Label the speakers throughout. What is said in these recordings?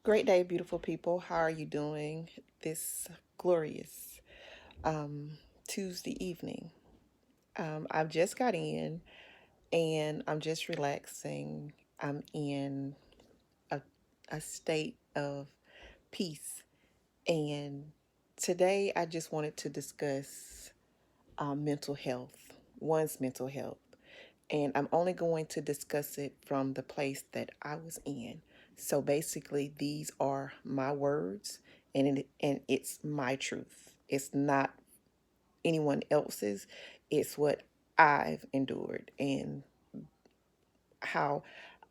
Speaker 1: Great day, beautiful people. How are you doing this glorious um, Tuesday evening? I've just got in and I'm just relaxing. I'm in a, a state of peace. And today I just wanted to discuss mental health, one's mental health. And I'm only going to discuss it from the place that I was in. So basically, these are my words, and it's my truth. It's not anyone else's. It's what I've endured and how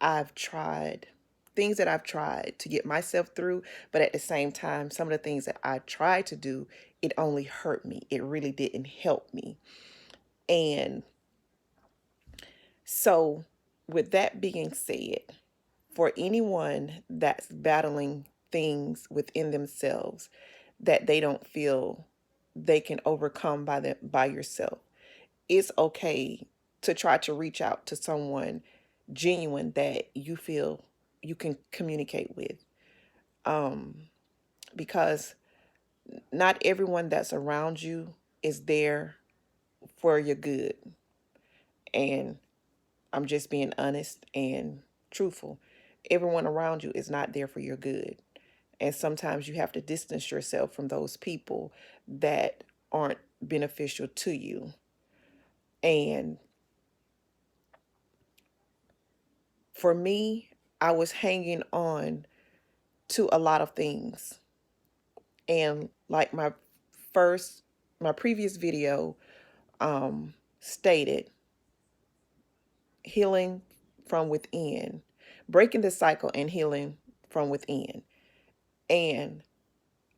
Speaker 1: I've tried things that I've tried to get myself through, but at the same time, some of the things that I tried to do, it only hurt me. It really didn't help me. And so, with that being said, for anyone that's battling things within themselves that they don't feel they can overcome by yourself, it's okay to try to reach out to someone genuine that you feel you can communicate with. Um, because not everyone that's around you is there for your good. And I'm just being honest and truthful. Everyone around you is not there for your good. And sometimes you have to distance yourself from those people that aren't beneficial to you. And for me, I was hanging on to a lot of things. And like first, my previous video stated, healing from within, breaking the cycle and healing from within. And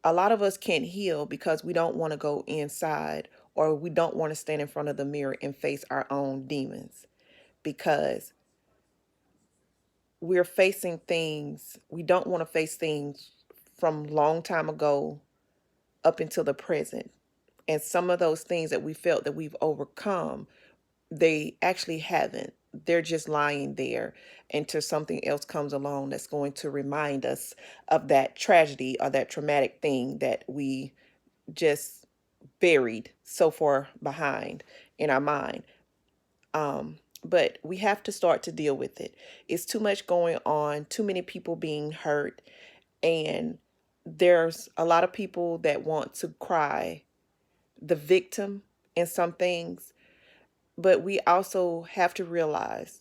Speaker 1: a lot of us can't heal because we don't want to go inside, or we don't want to stand in front of the mirror and face our own demons, because we're facing things we don't want to face, things from long time ago up until the present. And some of those things that we felt that we've overcome, they actually haven't. They're just lying there until something else comes along that's going to remind us of that tragedy or that traumatic thing that we just buried so far behind in our mind. But we have to start to deal with it. It's too much going on, too many people being hurt, and there's a lot of people that want to cry the victim in some things, but we also have to realize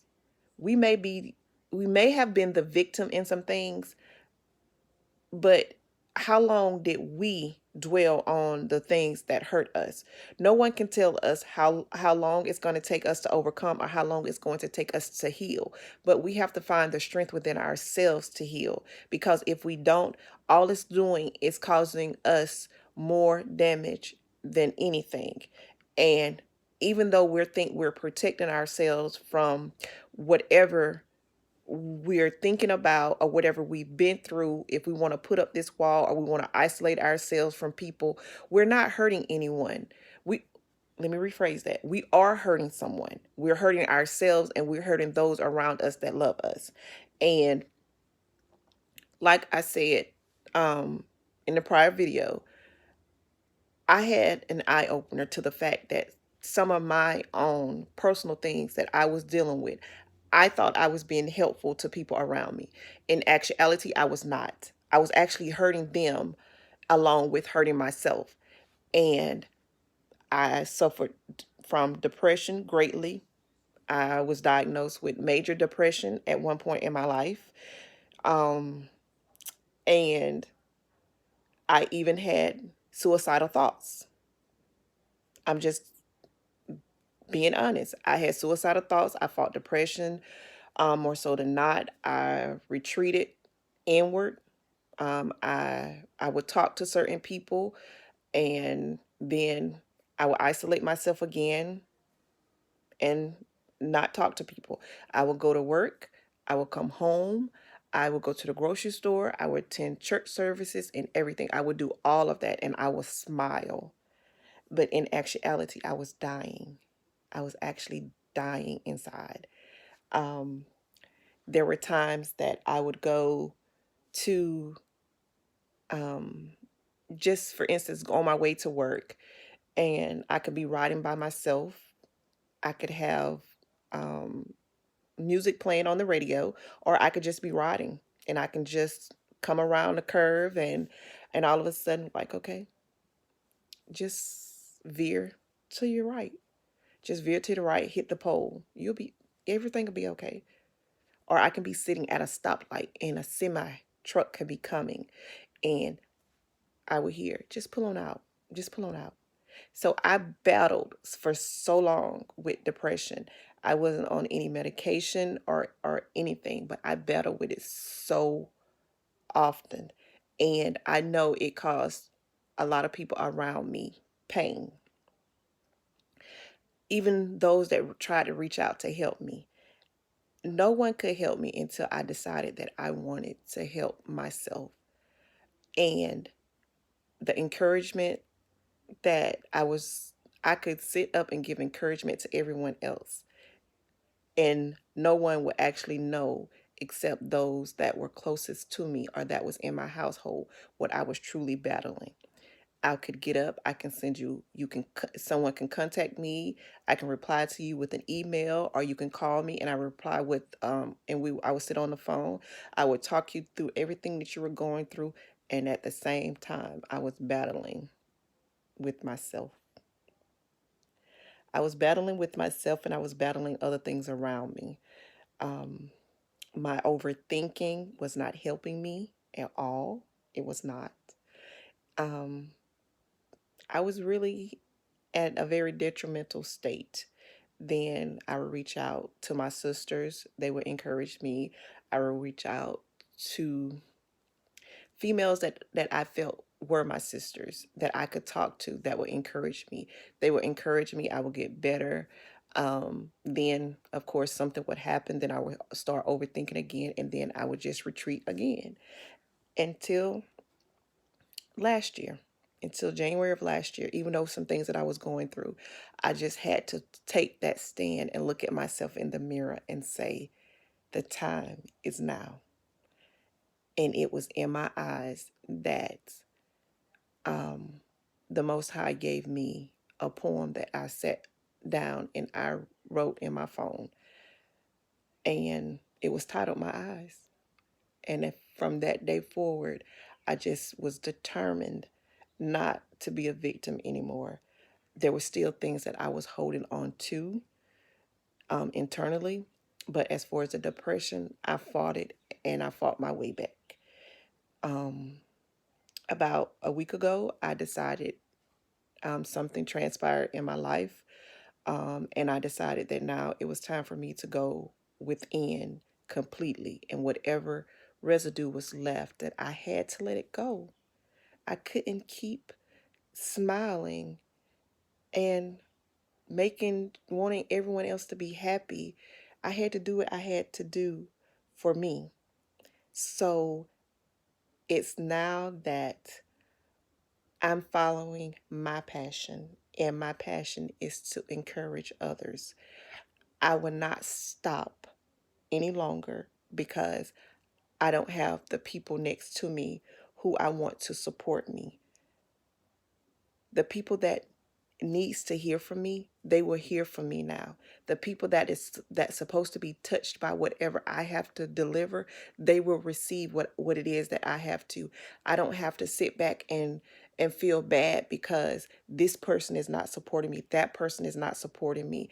Speaker 1: we may be we may have been the victim in some things, but how long did we dwell on the things that hurt us? No one can tell us how long it's going to take us to overcome, or how long it's going to take us to heal. But we have to find the strength within ourselves to heal, because if we don't, all it's doing is causing us more damage than anything. And even though we're protecting ourselves from whatever we're thinking about or whatever we've been through, if we want to put up this wall or we want to isolate ourselves from people, we're not hurting anyone. We Let me rephrase that. We are hurting someone. We're hurting ourselves, and we're hurting those around us that love us. And like I said in the prior video, I had an eye opener to the fact that some of my own personal things that I was dealing with, I thought I was being helpful to people around me. In actuality, I was not. I was actually hurting them along with hurting myself. And I suffered from depression greatly. I was diagnosed with major depression at one point in my life. Um, and I even had suicidal thoughts. I'm just being honest. I had suicidal thoughts. I fought depression. More so than not, I retreated inward. I would talk to certain people, and then I would isolate myself again and not talk to people. I would go to work. I would come home. I would go to the grocery store. I would attend church services and everything. I would do all of that, and I would smile. But in actuality, I was dying. I was actually dying inside. Um, there were times that I would go to Um, just for instance, on my way to work, and I could be riding by myself. I could have um, music playing on the radio, or I could just be riding, and I can just come around the curve, and all of a sudden, like, okay, just veer to your right. Just veer to the right, hit the pole. Everything will be okay. Or I can be sitting at a stoplight and a semi truck could be coming, and I would hear, just pull on out, just pull on out. So I battled for so long with depression. I wasn't on any medication or anything, but I battled with it so often. And I know it caused a lot of people around me pain, even those that tried to reach out to help me. No one could help me until I decided that I wanted to help myself. And the encouragement that I could sit up and give encouragement to everyone else, and no one would actually know except those that were closest to me or that was in my household what I was truly battling. I could get up, I can send you, someone can contact me, I can reply to you with an email, or you can call me and I reply with, I would sit on the phone. I would talk you through everything that you were going through. And at the same time, I was battling with myself. I was battling with myself and I was battling other things around me. Um, my overthinking was not helping me at all. It was not. Um, I was really at a very detrimental state. Then I would reach out to my sisters. They would encourage me. I would reach out to females that I felt were my sisters that I could talk to that would encourage me. They would encourage me. I would get better. Then, of course, something would happen. Then I would start overthinking again, and then I would just retreat again until last year, until January of last year. Even though some things that I was going through, I just had to take that stand and look at myself in the mirror and say, the time is now. And it was in my eyes that um, the Most High gave me a poem that I sat down and I wrote in my phone. And it was titled My Eyes. And from that day forward, I just was determined not to be a victim anymore. There were still things that I was holding on to internally. But as far as the depression, I fought it and I fought my way back. Um, about a week ago, I decided something transpired in my life. And I decided that now it was time for me to go within completely. And whatever residue was left, that I had to let it go. I couldn't keep smiling and wanting everyone else to be happy. I had to do what I had to do for me. So it's now that I'm following my passion, and my passion is to encourage others. I will not stop any longer because I don't have the people next to me who I want to support me. The people that needs to hear from me, they will hear from me now. The people that's supposed to be touched by whatever I have to deliver, they will receive what it is that I have to. I don't have to sit back and feel bad because this person is not supporting me, that person is not supporting me.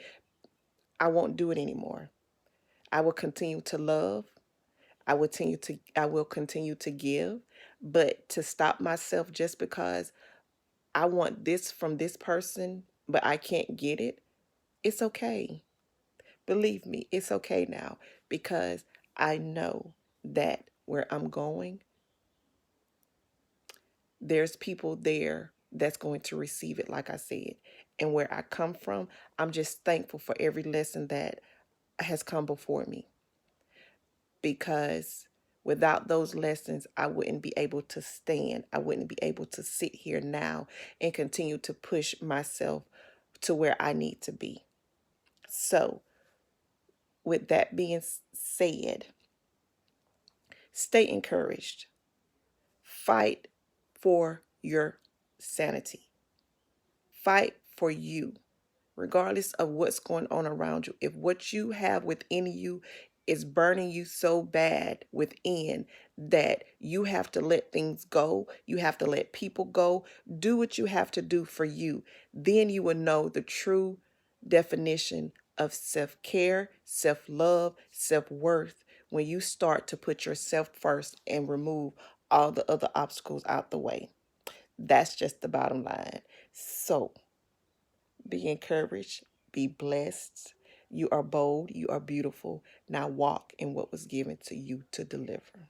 Speaker 1: I won't do it anymore. I will continue to love. I will continue to give, but to stop myself just because I want this from this person, but I can't get it, it's okay. Believe me, it's okay now because I know that where I'm going, there's people there that's going to receive it, like I said. And where I come from, I'm just thankful for every lesson that has come before me because without those lessons, I wouldn't be able to stand. I wouldn't be able to sit here now and continue to push myself to where I need to be. So, with that being said, stay encouraged. Fight for your sanity. Fight for you, regardless of what's going on around you. If what you have within you is burning you so bad within that you have to let things go, you have to let people go, do what you have to do for you. Then you will know the true definition of self-care, self-love, self-worth when you start to put yourself first and remove all the other obstacles out the way. That's just the bottom line. So, be encouraged, be blessed. You are bold, you are beautiful. Now walk in what was given to you to deliver.